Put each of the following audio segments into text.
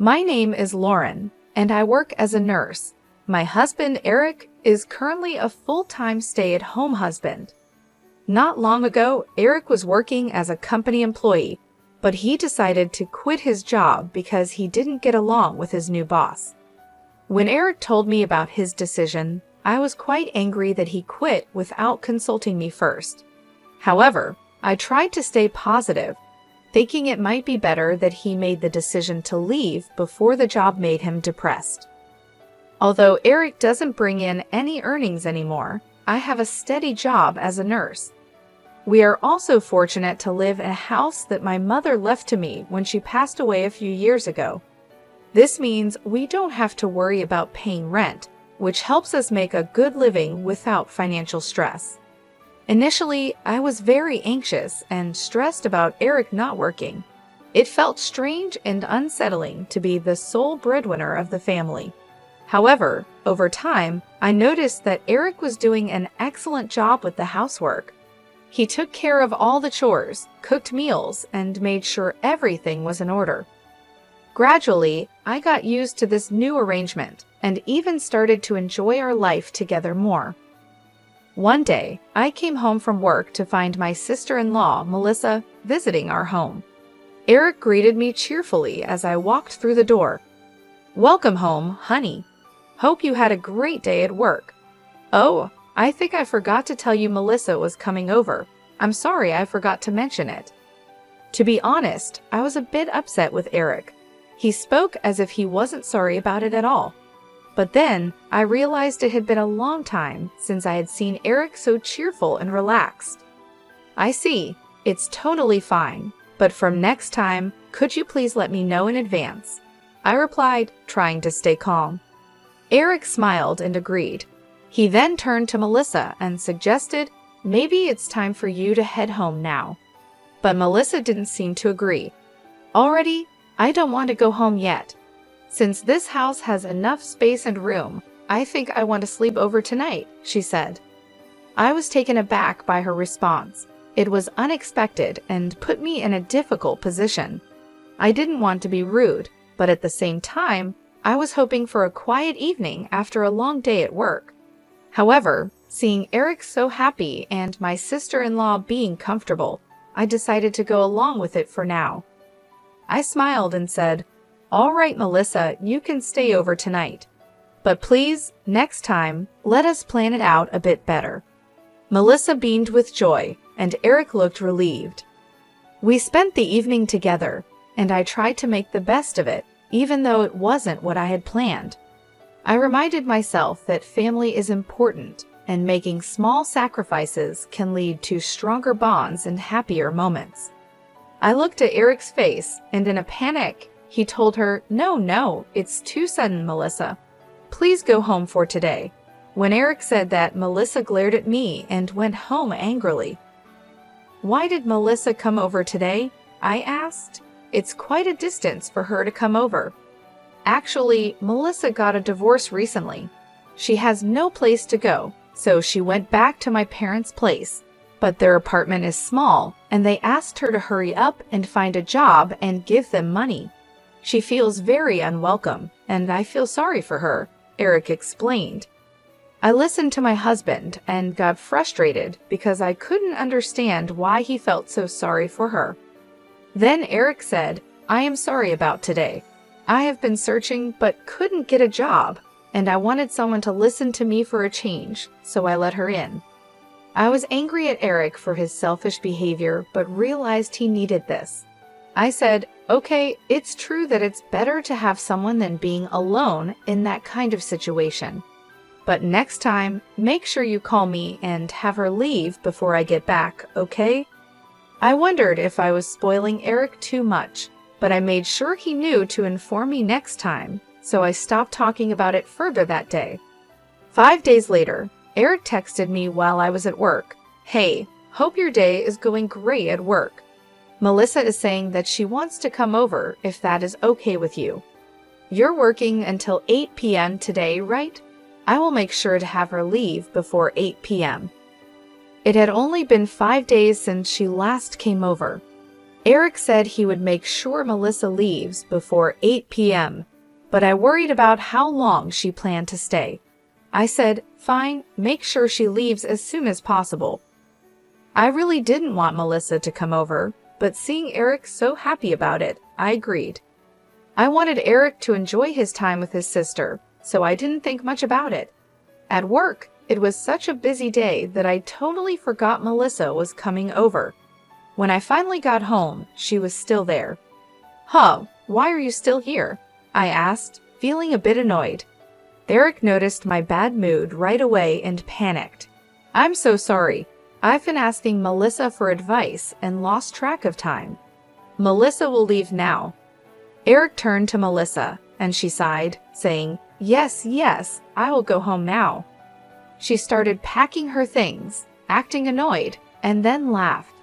My name is Lauren, and I work as a nurse. My husband, Eric, is currently a full-time stay-at-home husband. Not long ago, Eric was working as a company employee, but he decided to quit his job because he didn't get along with his new boss. When Eric told me about his decision, I was quite angry that he quit without consulting me first. However, I tried to stay positive, thinking it might be better that he made the decision to leave before the job made him depressed. Although Eric doesn't bring in any earnings anymore, I have a steady job as a nurse. We are also fortunate to live in a house that my mother left to me when she passed away a few years ago. This means we don't have to worry about paying rent, which helps us make a good living without financial stress. Initially, I was very anxious and stressed about Eric not working. It felt strange and unsettling to be the sole breadwinner of the family. However, over time, I noticed that Eric was doing an excellent job with the housework. He took care of all the chores, cooked meals, and made sure everything was in order. Gradually, I got used to this new arrangement and even started to enjoy our life together more. One day, I came home from work to find my sister-in-law, Melissa, visiting our home. Eric greeted me cheerfully as I walked through the door. "Welcome home, honey. Hope you had a great day at work." "Oh, I think I forgot to tell you Melissa was coming over. I'm sorry I forgot to mention it." To be honest, I was a bit upset with Eric. He spoke as if he wasn't sorry about it at all. But then, I realized it had been a long time since I had seen Eric so cheerful and relaxed. "I see. It's totally fine. But from next time, could you please let me know in advance?" I replied, trying to stay calm. Eric smiled and agreed. He then turned to Melissa and suggested, "Maybe it's time for you to head home now." But Melissa didn't seem to agree. "Already? I don't want to go home yet. Since this house has enough space and room, I think I want to sleep over tonight," she said. I was taken aback by her response. It was unexpected and put me in a difficult position. I didn't want to be rude, but at the same time, I was hoping for a quiet evening after a long day at work. However, seeing Eric so happy and my sister-in-law being comfortable, I decided to go along with it for now. I smiled and said, "All right, Melissa, you can stay over tonight. But please, next time, let us plan it out a bit better." Melissa beamed with joy, and Eric looked relieved. We spent the evening together, and I tried to make the best of it, even though it wasn't what I had planned. I reminded myself that family is important, and making small sacrifices can lead to stronger bonds and happier moments. I looked at Eric's face, and in a panic, he told her, No, it's too sudden, Melissa. Please go home for today." When Eric said that, Melissa glared at me and went home angrily. "Why did Melissa come over today?" I asked. "It's quite a distance for her to come over." Actually, Melissa got a divorce recently. She has no place to go, so she went back to my parents' place. But their apartment is small, and they asked her to hurry up and find a job and give them money. She feels very unwelcome, and I feel sorry for her, Eric explained. I listened to my husband and got frustrated because I couldn't understand why he felt so sorry for her. Then Eric said, "I am sorry about today. I have been searching but couldn't get a job, and I wanted someone to listen to me for a change, so I let her in." I was angry at Eric for his selfish behavior, but realized he needed this. I said, "Okay, it's true that it's better to have someone than being alone in that kind of situation. But next time, make sure you call me and have her leave before I get back, okay?" I wondered if I was spoiling Eric too much, but I made sure he knew to inform me next time, so I stopped talking about it further that day. 5 days later, Eric texted me while I was at work. "Hey, hope your day is going great at work. Melissa is saying that she wants to come over if that is okay with you. You're working until 8 p.m. today, right? I will make sure to have her leave before 8 p.m. It had only been 5 days since she last came over. Eric said he would make sure Melissa leaves before 8 p.m., but I worried about how long she planned to stay. I said, fine, make sure she leaves as soon as possible. I really didn't want Melissa to come over, but seeing Eric so happy about it, I agreed. I wanted Eric to enjoy his time with his sister, so I didn't think much about it. At work, it was such a busy day that I totally forgot Melissa was coming over. When I finally got home, she was still there. "Huh, why are you still here?" I asked, feeling a bit annoyed. Eric noticed my bad mood right away and panicked. "I'm so sorry. I've been asking Melissa for advice and lost track of time. Melissa will leave now." Eric turned to Melissa, and she sighed, saying, Yes, I will go home now." She started packing her things, acting annoyed, and then laughed.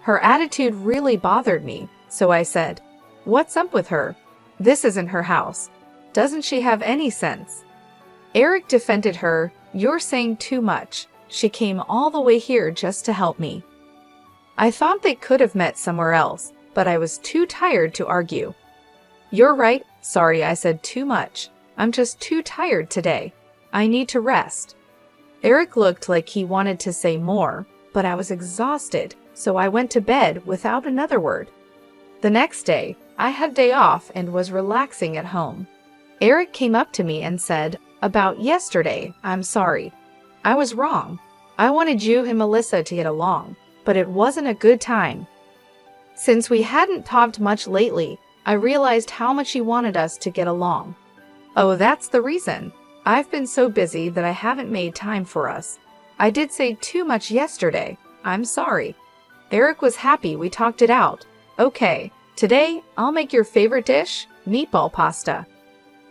Her attitude really bothered me, so I said, "What's up with her? This isn't her house. Doesn't she have any sense?" Eric defended her, "You're saying too much. She came all the way here just to help me." I thought they could have met somewhere else, but I was too tired to argue. "You're right. Sorry I said too much. I'm just too tired today. I need to rest." Eric looked like he wanted to say more, but I was exhausted, so I went to bed without another word. The next day, I had day off and was relaxing at home. Eric came up to me and said, "About yesterday, I'm sorry. I was wrong. I wanted you and Melissa to get along, but it wasn't a good time." Since we hadn't talked much lately, I realized how much he wanted us to get along. "Oh, that's the reason. I've been so busy that I haven't made time for us. I did say too much yesterday. I'm sorry." Eric was happy we talked it out. "Okay, today I'll make your favorite dish, meatball pasta."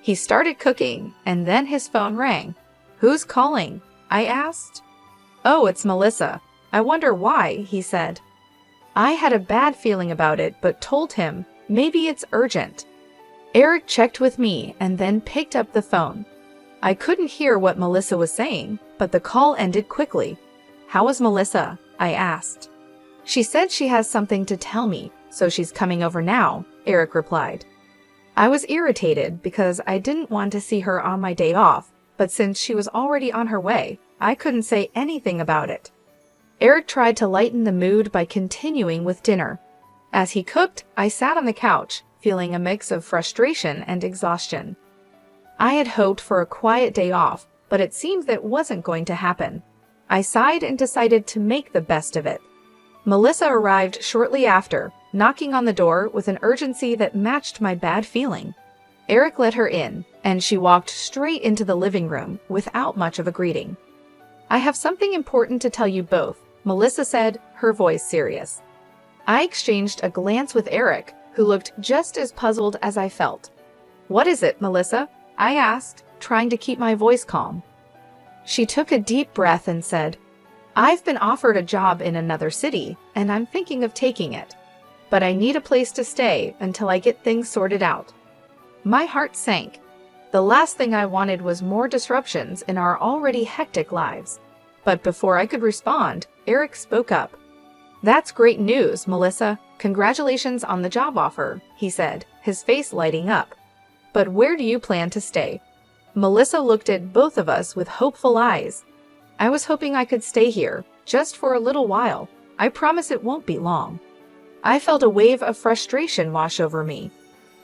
He started cooking, and then his phone rang. "Who's calling?" I asked. "Oh, it's Melissa. I wonder why," he said. I had a bad feeling about it, but told him, maybe it's urgent. Eric checked with me and then picked up the phone. I couldn't hear what Melissa was saying, but the call ended quickly. "How is Melissa?" I asked. "She said she has something to tell me, so she's coming over now," Eric replied. I was irritated because I didn't want to see her on my day off, but since she was already on her way, I couldn't say anything about it. Eric tried to lighten the mood by continuing with dinner. As he cooked, I sat on the couch, feeling a mix of frustration and exhaustion. I had hoped for a quiet day off, but it seemed that wasn't going to happen. I sighed and decided to make the best of it. Melissa arrived shortly after, knocking on the door with an urgency that matched my bad feeling. Eric let her in, and she walked straight into the living room without much of a greeting. "I have something important to tell you both," Melissa said, her voice serious. I exchanged a glance with Eric, who looked just as puzzled as I felt. "What is it, Melissa?" I asked, trying to keep my voice calm. She took a deep breath and said, "I've been offered a job in another city, and I'm thinking of taking it. But I need a place to stay until I get things sorted out." My heart sank. The last thing I wanted was more disruptions in our already hectic lives. But before I could respond, Eric spoke up. "That's great news, Melissa. Congratulations on the job offer," he said, his face lighting up. "But where do you plan to stay?" Melissa looked at both of us with hopeful eyes. "I was hoping I could stay here, just for a little while. I promise it won't be long." I felt a wave of frustration wash over me.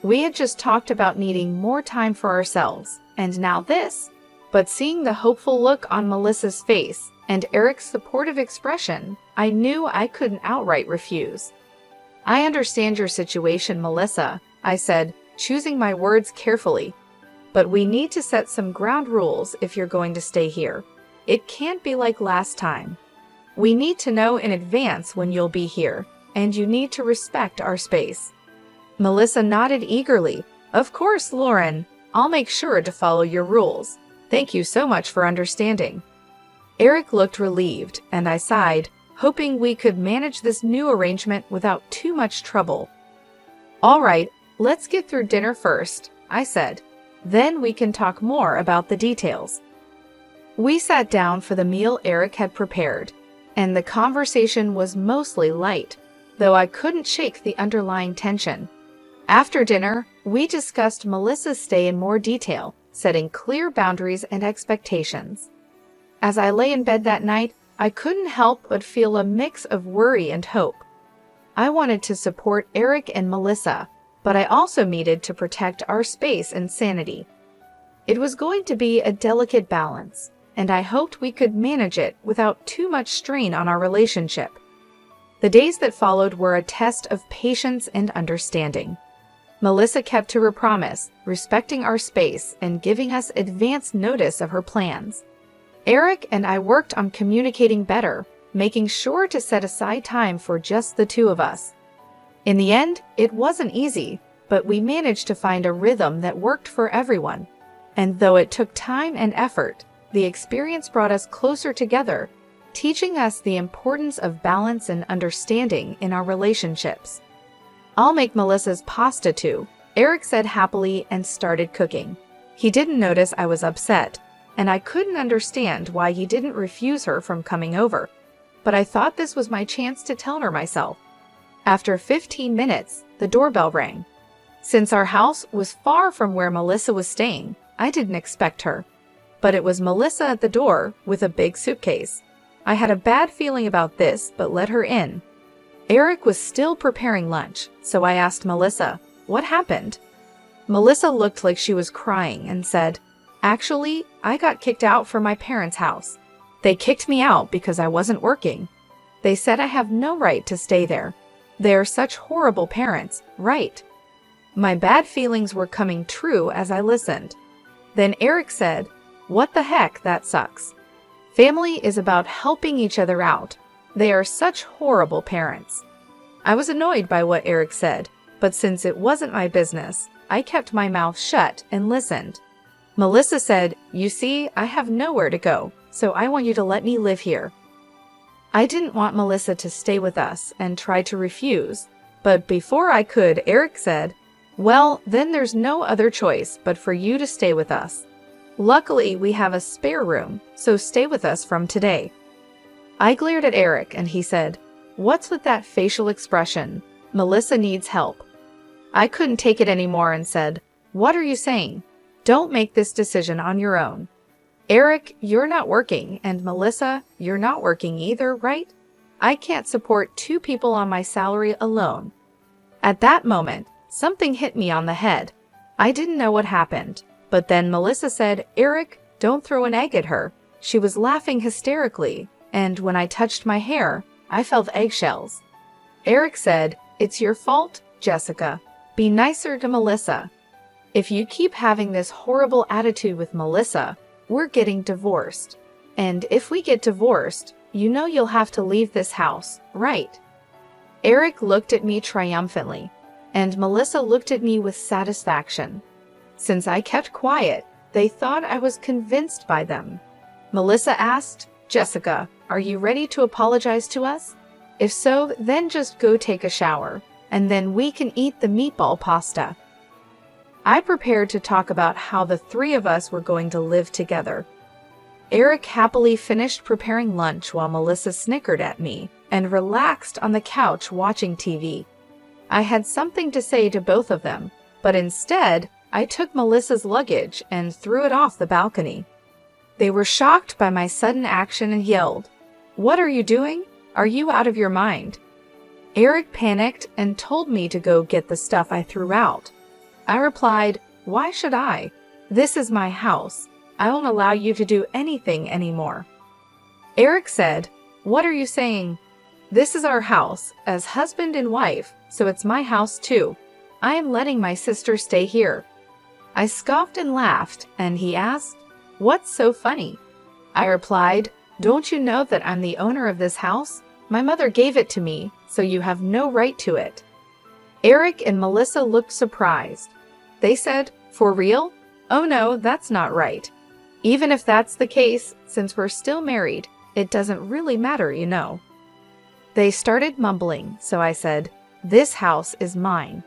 We had just talked about needing more time for ourselves, and now this. But seeing the hopeful look on Melissa's face and Eric's supportive expression, I knew I couldn't outright refuse. "I understand your situation, Melissa," I said, choosing my words carefully. "But we need to set some ground rules if you're going to stay here. It can't be like last time. We need to know in advance when you'll be here, and you need to respect our space." Melissa nodded eagerly. "Of course, Lauren. I'll make sure to follow your rules. Thank you so much for understanding." Eric looked relieved, and I sighed, hoping we could manage this new arrangement without too much trouble. "All right, let's get through dinner first," I said. "Then we can talk more about the details." We sat down for the meal Eric had prepared, and the conversation was mostly light. though I couldn't shake the underlying tension. After dinner, we discussed Melissa's stay in more detail, setting clear boundaries and expectations. As I lay in bed that night, I couldn't help but feel a mix of worry and hope. I wanted to support Eric and Melissa, but I also needed to protect our space and sanity. It was going to be a delicate balance, and I hoped we could manage it without too much strain on our relationship. The days that followed were a test of patience and understanding. Melissa kept to her promise, respecting our space and giving us advance notice of her plans. Eric and I worked on communicating better, making sure to set aside time for just the two of us. In the end, it wasn't easy, but we managed to find a rhythm that worked for everyone. And though it took time and effort, the experience brought us closer together, teaching us the importance of balance and understanding in our relationships. "I'll make Melissa's pasta too," Eric said happily and started cooking. He didn't notice I was upset, and I couldn't understand why he didn't refuse her from coming over. But I thought this was my chance to tell her myself. After 15 minutes, the doorbell rang. Since our house was far from where Melissa was staying, I didn't expect her. But it was Melissa at the door with a big suitcase. I had a bad feeling about this, but let her in. Eric was still preparing lunch, so I asked Melissa, "What happened?" Melissa looked like she was crying and said, "Actually, I got kicked out from my parents' house. They kicked me out because I wasn't working. They said I have no right to stay there. They are such horrible parents, right?" My bad feelings were coming true as I listened. Then Eric said, "What the heck, that sucks. Family is about helping each other out. They are such horrible parents." I was annoyed by what Eric said, but since it wasn't my business, I kept my mouth shut and listened. Melissa said, "You see, I have nowhere to go, so I want you to let me live here." I didn't want Melissa to stay with us and tried to refuse, but before I could, Eric said, "Well, then there's no other choice but for you to stay with us. Luckily, we have a spare room, so stay with us from today." I glared at Eric and he said, "What's with that facial expression? Melissa needs help." I couldn't take it anymore and said, "What are you saying? Don't make this decision on your own. Eric, you're not working, and Melissa, you're not working either, right? I can't support two people on my salary alone." At that moment, something hit me on the head. I didn't know what happened, but then Melissa said, "Eric, don't throw an egg at her." She was laughing hysterically, and when I touched my hair, I felt eggshells. Eric said, "It's your fault, Jessica. Be nicer to Melissa. If you keep having this horrible attitude with Melissa, we're getting divorced. And if we get divorced, you know you'll have to leave this house, right?" Eric looked at me triumphantly, and Melissa looked at me with satisfaction. Since I kept quiet, they thought I was convinced by them. Melissa asked, "Jessica, are you ready to apologize to us? If so, then just go take a shower, and then we can eat the meatball pasta." I prepared to talk about how the three of us were going to live together. Eric happily finished preparing lunch while Melissa snickered at me and relaxed on the couch watching TV. I had something to say to both of them, but instead, I took Melissa's luggage and threw it off the balcony. They were shocked by my sudden action and yelled, "What are you doing? Are you out of your mind?" Eric panicked and told me to go get the stuff I threw out. I replied, "Why should I? This is my house. I won't allow you to do anything anymore." Eric said, "What are you saying? This is our house as husband and wife, so it's my house too. I am letting my sister stay here." I scoffed and laughed, and he asked, "What's so funny?" I replied, "Don't you know that I'm the owner of this house? My mother gave it to me, so you have no right to it." Eric and Melissa looked surprised. They said, "For real? Oh no, that's not right. Even if that's the case, since we're still married, it doesn't really matter, you know." They started mumbling, so I said, "This house is mine.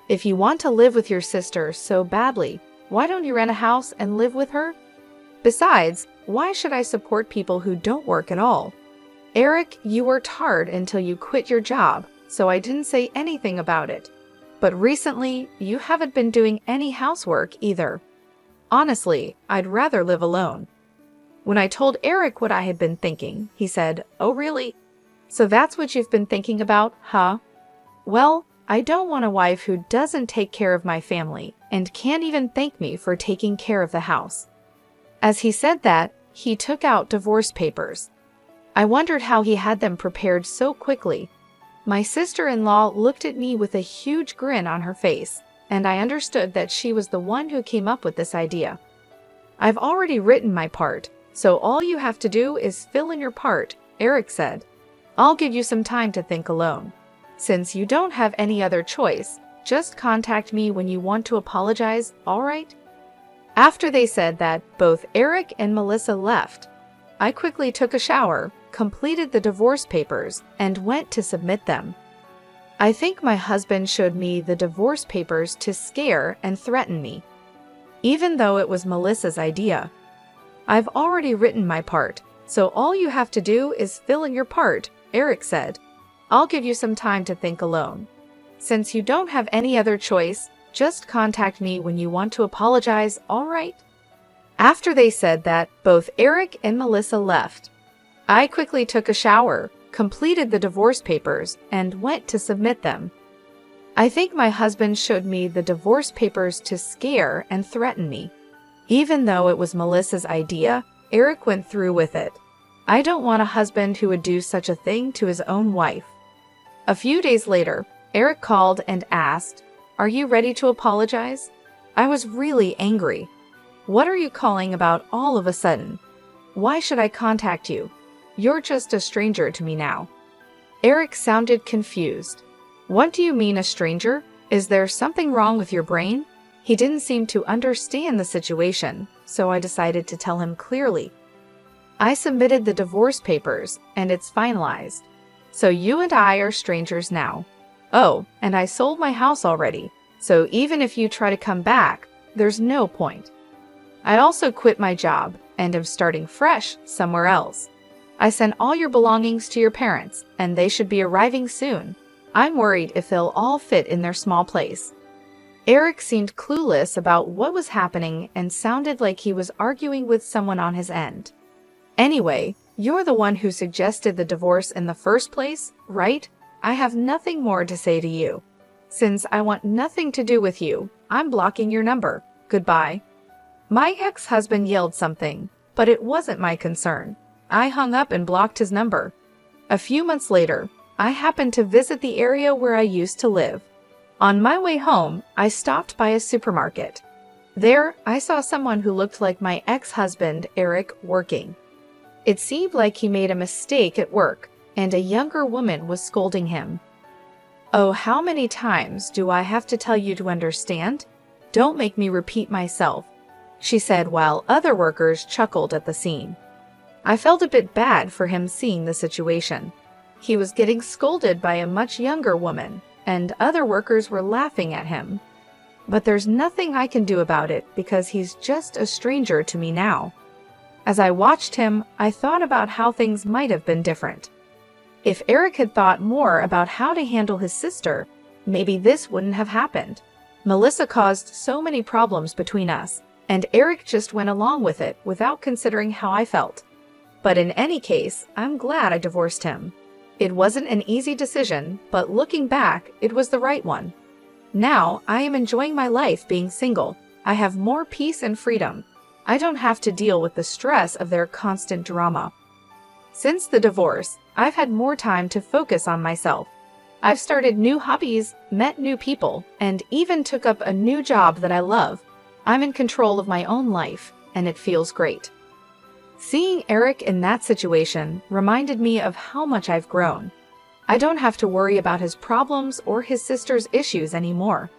If you want to live with your sister so badly, why don't you rent a house and live with her? Besides, why should I support people who don't work at all? Eric, you worked hard until you quit your job, so I didn't say anything about it. But recently, you haven't been doing any housework either. Honestly, I'd rather live alone." When I told Eric what I had been thinking, he said, "Oh really? So that's what you've been thinking about, huh? Well, I don't want a wife who doesn't take care of my family and can't even thank me for taking care of the house." As he said that, he took out divorce papers. I wondered how he had them prepared so quickly. My sister-in-law looked at me with a huge grin on her face, and I understood that she was the one who came up with this idea. "I've already written my part, so all you have to do is fill in your part," Eric said. "I'll give you some time to think alone. Since you don't have any other choice, just contact me when you want to apologize, all right?" After they said that, both Eric and Melissa left. I quickly took a shower, completed the divorce papers, and went to submit them. I think my husband showed me the divorce papers to scare and threaten me, even though it was Melissa's idea. "I've already written my part, so all you have to do is fill in your part," Eric said. "I'll give you some time to think alone. Since you don't have any other choice, just contact me when you want to apologize, all right?" After they said that, both Eric and Melissa left. I quickly took a shower, completed the divorce papers, and went to submit them. I think my husband showed me the divorce papers to scare and threaten me. Even though it was Melissa's idea, Eric went through with it. I don't want a husband who would do such a thing to his own wife. A few days later, Eric called and asked, "Are you ready to apologize?" I was really angry. "What are you calling about all of a sudden? Why should I contact you? You're just a stranger to me now." Eric sounded confused. "What do you mean a stranger? Is there something wrong with your brain?" He didn't seem to understand the situation, so I decided to tell him clearly. "I submitted the divorce papers, and it's finalized. So you and I are strangers now. Oh, and I sold my house already, so even if you try to come back, there's no point. I also quit my job and am starting fresh somewhere else. I sent all your belongings to your parents, and they should be arriving soon. I'm worried if they'll all fit in their small place." Eric seemed clueless about what was happening and sounded like he was arguing with someone on his end. "Anyway, you're the one who suggested the divorce in the first place, right? I have nothing more to say to you. Since I want nothing to do with you, I'm blocking your number. Goodbye." My ex-husband yelled something, but it wasn't my concern. I hung up and blocked his number. A few months later, I happened to visit the area where I used to live. On my way home, I stopped by a supermarket. There, I saw someone who looked like my ex-husband, Eric, working. It seemed like he made a mistake at work, and a younger woman was scolding him. "Oh, how many times do I have to tell you to understand? Don't make me repeat myself," she said while other workers chuckled at the scene. I felt a bit bad for him seeing the situation. He was getting scolded by a much younger woman, and other workers were laughing at him. But there's nothing I can do about it because he's just a stranger to me now. As I watched him, I thought about how things might have been different. If Eric had thought more about how to handle his sister, maybe this wouldn't have happened. Melissa caused so many problems between us, and Eric just went along with it without considering how I felt. But in any case, I'm glad I divorced him. It wasn't an easy decision, but looking back, it was the right one. Now, I am enjoying my life being single. I have more peace and freedom. I don't have to deal with the stress of their constant drama. Since the divorce, I've had more time to focus on myself. I've started new hobbies, met new people, and even took up a new job that I love. I'm in control of my own life, and it feels great. Seeing Eric in that situation reminded me of how much I've grown. I don't have to worry about his problems or his sister's issues anymore.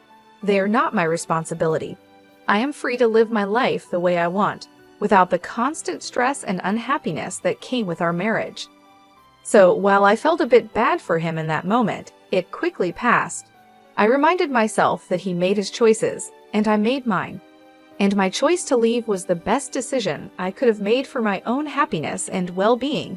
They are not my responsibility. I am free to live my life the way I want, without the constant stress and unhappiness that came with our marriage. So while I felt a bit bad for him in that moment, it quickly passed. I reminded myself that he made his choices, and I made mine. And my choice to leave was the best decision I could have made for my own happiness and well-being.